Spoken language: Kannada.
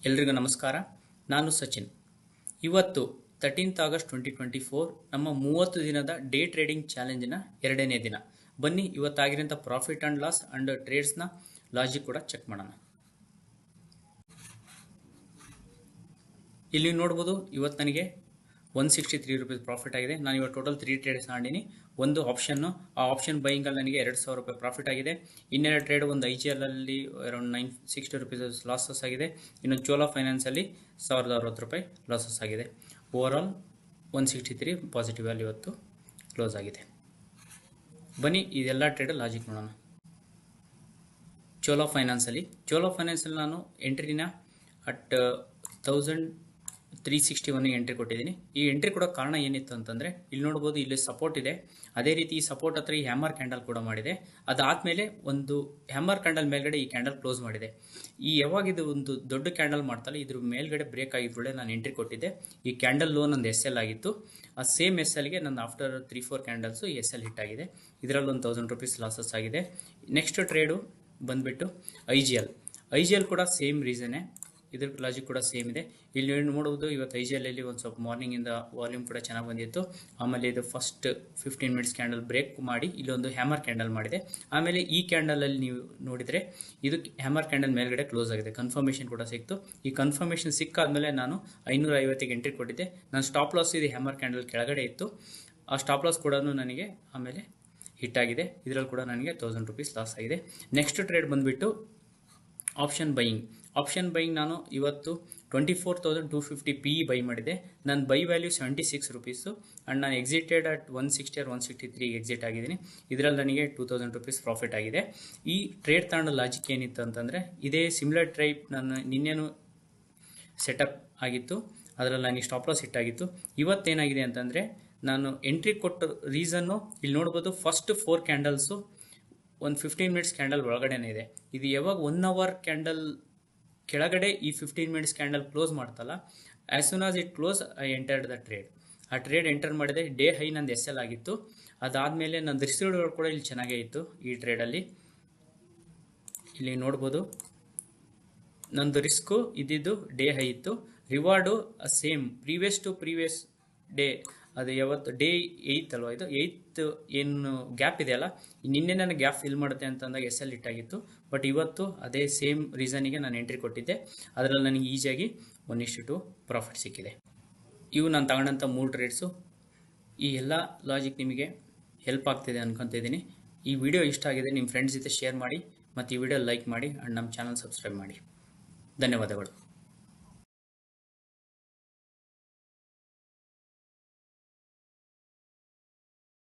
ಎಲ್ರಿಗೂ ನಮಸ್ಕಾರ. ನಾನು ಸಚಿನ್. ಇವತ್ತು 13th August 2024 ನಮ್ಮ 30 ದಿನದ ಡೇ ಟ್ರೇಡಿಂಗ್ ಚಾಲೆಂಜಿನ ಎರಡನೇ ದಿನ. ಬನ್ನಿ ಇವತ್ತಾಗಿರೋಂಥ ಪ್ರಾಫಿಟ್ ಆ್ಯಂಡ್ ಲಾಸ್ ಆ್ಯಂಡ್ ಟ್ರೇಡ್ಸ್ನ ಲಾಜಿಕ್ ಕೂಡ ಚೆಕ್ ಮಾಡೋಣ. ಇಲ್ಲಿ ನೋಡ್ಬೋದು, ಇವತ್ತು ನನಗೆ 163 ರೂಪೀಸ್ ಪ್ರಾಫಿಟ್ ಆಗಿದೆ. ನಾನು ಇವತ್ತು ಟೋಟಲ್ 3 ಟ್ರೇಡ್ಸ್ ಆಡಿನಿ. ಒಂದು ಆಪ್ಷನ್ನು, ಆ ಆಪ್ಷನ್ ಬೈಯಿಂಗಲ್ಲಿ ನನಗೆ 2000 ರೂಪಾಯಿ ಪ್ರಾಫಿಟ್ ಆಗಿದೆ. ಇನ್ನೆರಡು ಟ್ರೇಡ್, ಒಂದು IGL ಅಲ್ಲಿ ಅರೌಂಡ್ 960 ರೂಪೀಸ್ ಲಾಸಸ್ ಆಗಿದೆ. ಇನ್ನು ಚೋಲಾ ಫೈನಾನ್ಸಲ್ಲಿ 1060 ರೂಪಾಯಿ ಲಾಸಸ್ ಆಗಿದೆ. ಓವರಾಲ್ 163 ಪಾಸಿಟಿವ್ ವ್ಯಾಲ್ಯೂ ಇವತ್ತು ಕ್ಲೋಸ್ ಆಗಿದೆ. ಬನ್ನಿ ಇದೆಲ್ಲ ಟ್ರೇಡ್ ಲಾಜಿಕ್ ನೋಡೋಣ. ಚೋಲಾ ಫೈನಾನ್ಸಲ್ಲಿ ನಾನು ಎಂಟ್ರಿನ ಅಟ್ 1361 ಎಂಟ್ರಿ ಕೊಟ್ಟಿದ್ದೀನಿ. ಈ ಎಂಟ್ರಿ ಕೊಡೋ ಕಾರಣ ಏನಿತ್ತು ಅಂತಂದರೆ, ಇಲ್ಲಿ ನೋಡ್ಬೋದು, ಇಲ್ಲಿ ಸಪೋರ್ಟ್ ಇದೆ. ಅದೇ ರೀತಿ ಈ ಸಪೋರ್ಟ್ ಹತ್ರ ಈ ಹ್ಯಾಮರ್ ಕ್ಯಾಂಡಲ್ ಕೂಡ ಮಾಡಿದೆ. ಅದಾದಮೇಲೆ ಒಂದು ಹ್ಯಾಮರ್ ಕ್ಯಾಂಡಲ್ ಮೇಲ್ಗಡೆ ಈ ಕ್ಯಾಂಡಲ್ ಕ್ಲೋಸ್ ಮಾಡಿದೆ. ಯಾವಾಗಿದು ಒಂದು ದೊಡ್ಡ ಕ್ಯಾಂಡಲ್ ಮಾಡ್ತಲ್ಲ, ಇದ್ರ ಮೇಲ್ಗಡೆ ಬ್ರೇಕ್ ಆಗಿದ್ರೊಳೆ ನಾನು ಎಂಟ್ರಿ ಕೊಟ್ಟಿದ್ದೆ. ಈ ಕ್ಯಾಂಡಲ್ ಲೋ ನಂದು SL ಆಗಿತ್ತು. ಆ ಸೇಮ್ SLಗೆ ನನ್ನ ಆಫ್ಟರ್ 3-4 ಕ್ಯಾಂಡಲ್ಸು SL ಹಿಟ್ ಆಗಿದೆ. ಇದರಲ್ಲಿ ಒಂದು 1000 ರೂಪೀಸ್ ಲಾಸಸ್ ಆಗಿದೆ. ನೆಕ್ಸ್ಟ್ ಟ್ರೇಡು ಬಂದುಬಿಟ್ಟು IGL ಕೂಡ ಸೇಮ್ ರೀಸನ್ನೇ. ಇದ್ರ ಲಾಜಿಕ್ ಕೂಡ ಸೇಮ್ ಇದೆ. ಇಲ್ಲಿ ನೋಡುವುದು, ಇವತ್ತು IGL ಅಲ್ಲಿ ಒಂದು ಸ್ವಲ್ಪ ಮಾರ್ನಿಂಗಿಂದ ವಾಲ್ಯೂಮ್ ಕೂಡ ಚೆನ್ನಾಗಿ ಬಂದಿತ್ತು. ಆಮೇಲೆ ಇದು ಫಸ್ಟ್ 15 ಮಿನಿಟ್ಸ್ ಕ್ಯಾಂಡಲ್ ಬ್ರೇಕ್ ಮಾಡಿ ಇಲ್ಲೊಂದು ಹ್ಯಾಮರ್ ಕ್ಯಾಂಡಲ್ ಮಾಡಿದೆ. ಆಮೇಲೆ ಈ ಕ್ಯಾಂಡಲಲ್ಲಿ ನೀವು ನೋಡಿದರೆ ಇದು ಹ್ಯಾಮರ್ ಕ್ಯಾಂಡಲ್ ಮೇಲ್ಗಡೆ ಕ್ಲೋಸ್ ಆಗಿದೆ. ಕನ್ಫರ್ಮೇಷನ್ ಕೂಡ ಸಿಕ್ತು. ಈ ಕನ್ಫರ್ಮೇಷನ್ ಸಿಕ್ಕಾದ್ಮೇಲೆ ನಾನು 550ಗೆ ಎಂಟ್ರಿ ಕೊಟ್ಟಿದ್ದೆ. ನಾನು ಸ್ಟಾಪ್ ಲಾಸ್ ಇದು ಹ್ಯಾಮರ್ ಕ್ಯಾಂಡಲ್ ಕೆಳಗಡೆ ಇತ್ತು. ಆ ಸ್ಟಾಪ್ ಲಾಸ್ ಕೂಡ ನನಗೆ ಆಮೇಲೆ ಹಿಟ್ ಆಗಿದೆ. ಇದರಲ್ಲಿ ಕೂಡ ನನಗೆ 1000 ರೂಪೀಸ್ ಲಾಸ್ ಆಗಿದೆ. ನೆಕ್ಸ್ಟ್ ಟ್ರೇಡ್ ಬಂದುಬಿಟ್ಟು ಆಪ್ಷನ್ ಬೈಯಿಂಗ್ ನಾನು ಇವತ್ತು 24,250 PE ಬೈ ಮಾಡಿದೆ. ನನ್ನ ಬೈ ವ್ಯಾಲ್ಯೂ 76 ರೂಪೀಸು ಆ್ಯಂಡ್ ನಾನು ಎಕ್ಸಿಟೆಡ್ ಅಟ್ 160 or 163 ಎಕ್ಸಿಟ್ ಆಗಿದ್ದೀನಿ. ಇದರಲ್ಲಿ ನನಗೆ 2000 ರೂಪೀಸ್ ಪ್ರಾಫಿಟ್ ಆಗಿದೆ. ಈ ಟ್ರೇಡ್ ತಗೊಂಡು ಲಾಜಿಕ್ ಏನಿತ್ತು ಅಂತಂದರೆ, ಇದೇ ಸಿಮಿಲರ್ ಟ್ರೈಪ್ ನಾನು ನಿನ್ನೆನೂ ಸೆಟಪ್ ಆಗಿತ್ತು. ಅದರಲ್ಲಿ ನನಗೆ ಸ್ಟಾಪ್ ಲಾಸ್ ಹಿಟ್ಟಾಗಿತ್ತು. ಇವತ್ತೇನಾಗಿದೆ ಅಂತಂದರೆ, ನಾನು ಎಂಟ್ರಿ ಕೊಟ್ಟ ರೀಸನ್ನು ಇಲ್ಲಿ ನೋಡ್ಬೋದು, ಫಸ್ಟ್ 4 ಕ್ಯಾಂಡಲ್ಸು ಒಂದು 15 ಮಿನಿಟ್ಸ್ ಕ್ಯಾಂಡಲ್ ಒಳಗಡೆನೇ ಇದೆ. ಇದು ಯಾವಾಗ 1 hour ಕ್ಯಾಂಡಲ್ ಕೆಳಗಡೆ ಈ 15 ಮಿನಿಟ್ಸ್ ಕ್ಯಾಂಡಲ್ ಕ್ಲೋಸ್ ಮಾಡ್ತಲ್ಲ, as soon as it close I entered the trade. ಆ ಟ್ರೇಡ್ ಎಂಟರ್ ಮಾಡಿದೆ. ಡೇ ಹೈ ನಂದು SL ಆಗಿತ್ತು. ಅದಾದಮೇಲೆ ನನ್ನ ರಿಸೀವ್ಡ್ಗಳು ಕೂಡ ಇಲ್ಲಿ ಚೆನ್ನಾಗೇ ಇತ್ತು. ಈ ಟ್ರೇಡಲ್ಲಿ ಇಲ್ಲಿ ನೋಡ್ಬೋದು, ನಂದು ರಿಸ್ಕು ಇದ್ದಿದ್ದು ಡೇ ಹೈ ಇತ್ತು. ರಿವಾರ್ಡು ಸೇಮ್ ಪ್ರೀವಿಯಸ್ ಡೇ, ಅದು ಯಾವತ್ತು ಡೇ 8 ಅಲ್ವಾ, ಇದು 8 ಏನು ಗ್ಯಾಪ್ ಇದೆಯಲ್ಲ, ನಿನ್ನೆ ನನಗೆ ಗ್ಯಾಪ್ ಫಿಲ್ ಮಾಡುತ್ತೆ ಅಂತಂದಾಗ SL ಹಿಟ್ಟಾಗಿತ್ತು. ಬಟ್ ಇವತ್ತು ಅದೇ ಸೇಮ್ ರೀಸನಿಗೆ ನಾನು ಎಂಟ್ರಿ ಕೊಟ್ಟಿದ್ದೆ. ಅದರಲ್ಲಿ ನನಗೆ ಈಸಿಯಾಗಿ 1:2 ಪ್ರಾಫಿಟ್ ಸಿಕ್ಕಿದೆ. ಇವು ನಾನು ತಗೊಂಡಂಥ 3 ಟ್ರೇಡ್ಸು. ಈ ಎಲ್ಲ ಲಾಜಿಕ್ ನಿಮಗೆ ಹೆಲ್ಪ್ ಆಗ್ತಿದೆ ಅನ್ಕೊತಿದ್ದೀನಿ. ಈ ವಿಡಿಯೋ ಇಷ್ಟ ಆಗಿದೆ, ನಿಮ್ಮ ಫ್ರೆಂಡ್ಸ್ ಜೊತೆ ಶೇರ್ ಮಾಡಿ, ಮತ್ತು ಈ ವಿಡಿಯೋ ಲೈಕ್ ಮಾಡಿ ಆ್ಯಂಡ್ ನಮ್ಮ ಚಾನಲ್ ಸಬ್ಸ್ಕ್ರೈಬ್ ಮಾಡಿ. ಧನ್ಯವಾದಗಳು.